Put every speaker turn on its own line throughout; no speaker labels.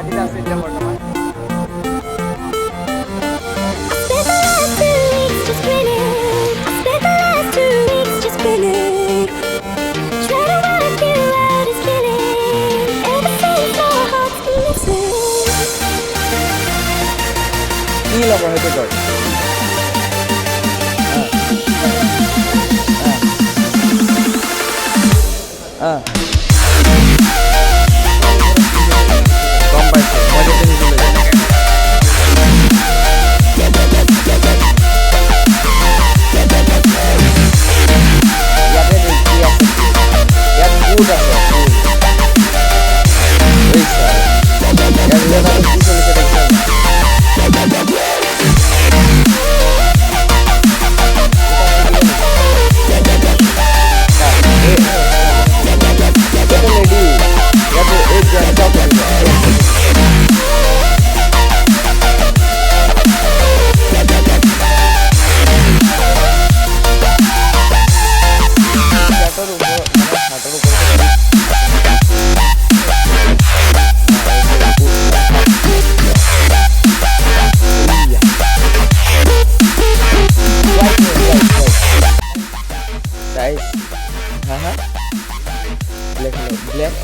গুৱাহাটীত আছো এতিয়া বৰ্তমান। কি ল'ব সেইটো কয়? গম পাইছো মই যেতিয়া নিবলৈ যাম। ইয়াতে কি আছে? ইয়াত ফুড আছে, ফুড। ইয়াত কি চলিছে দেখিছা? Black.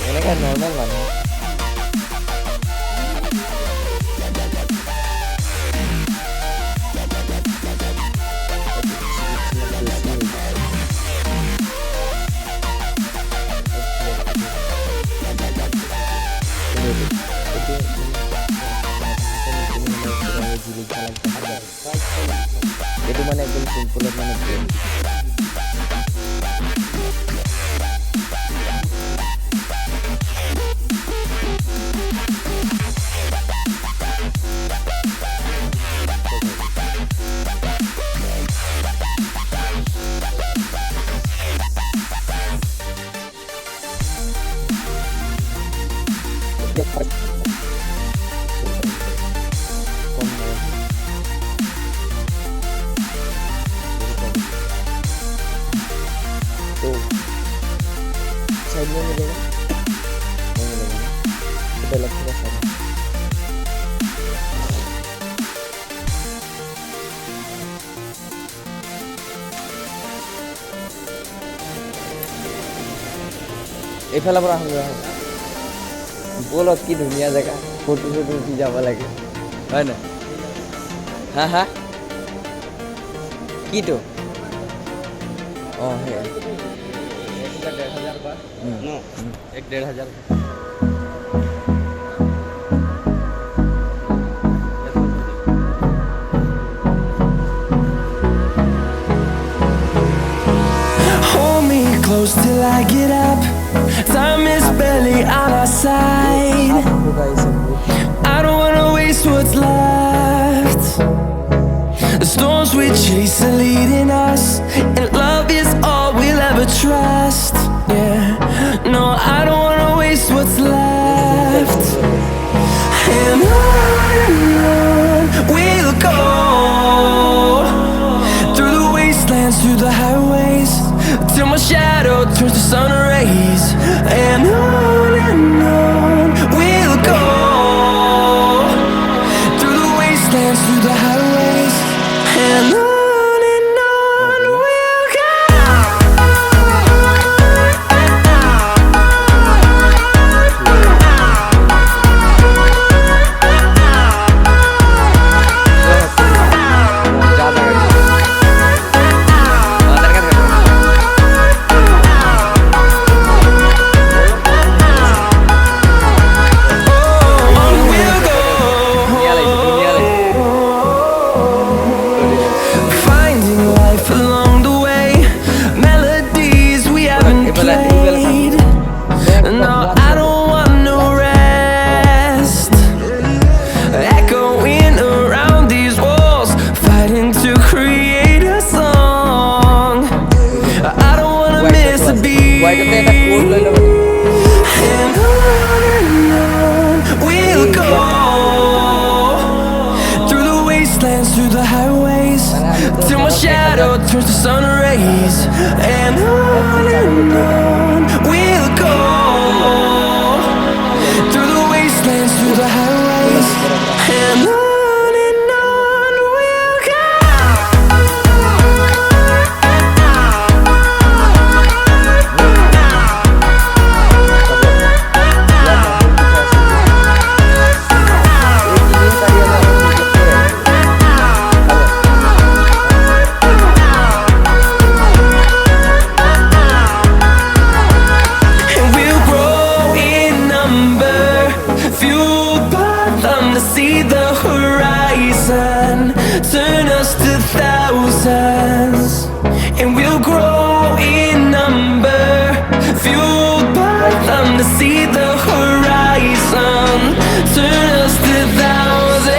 Ini kan normal kan? Itu mana yang simple mana yang এইফালৰ পৰা আহোঁ ব'লক কি ধুনীয়া জেগা ফটো চটো উঠি যাব লাগে হয় নাই হা হা কিটো অঁ সেই 1,500 1,500
Close till I get up. Time is barely on our side. I don't wanna waste what's left. The storms we chase are leading us, and love is all we'll ever trust. Yeah, no, I don't wanna waste what's left. And on we'll go, through the wastelands, through the through the highways, till my shadow turns to sun rays. And on we'll go, through the wastelands, through the highways. And on we'll go. Turn us to thousands, and we'll grow in number, fueled by them to see the horizon. Turn us to thousands,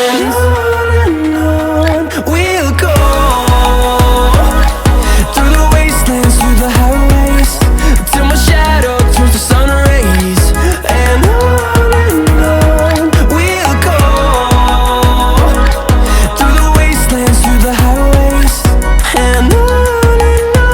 and on we'll go, through the wastelands, through the highways, till my shadow turns to sun rays. And on we'll go, through the wastelands, through the highways. And on we'll go.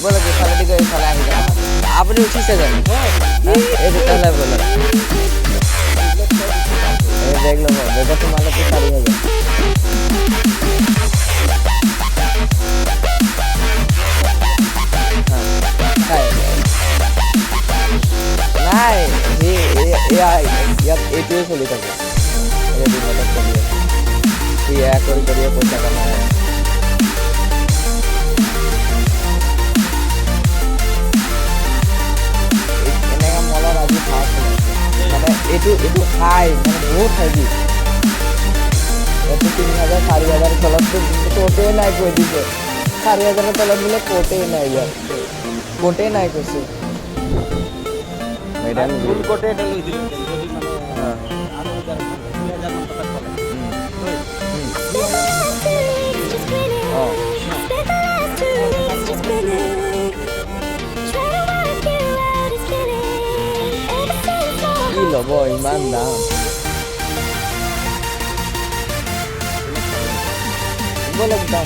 बोला कि साला दिखो ये साला आएगा आपने उसी से जाना ये तो चला बोला ये देख लो बेटा तुम्हारा तो सारी है नहीं ये तो सोली था ये भी मतलब चलिए ये कोई करिए पैसा करना है itu high মানে বহুত heavy এত 3000 4000 তলত কোটে নাই কই দিছে 4000 তলত বলে কোটে নাই यार কোটে নাই কইছে ম্যাডাম ফুল কোটে এটা লই দিল যদি মানে আরো 2000 মান টাকা পড়ে Boy, man down. Boleh kita.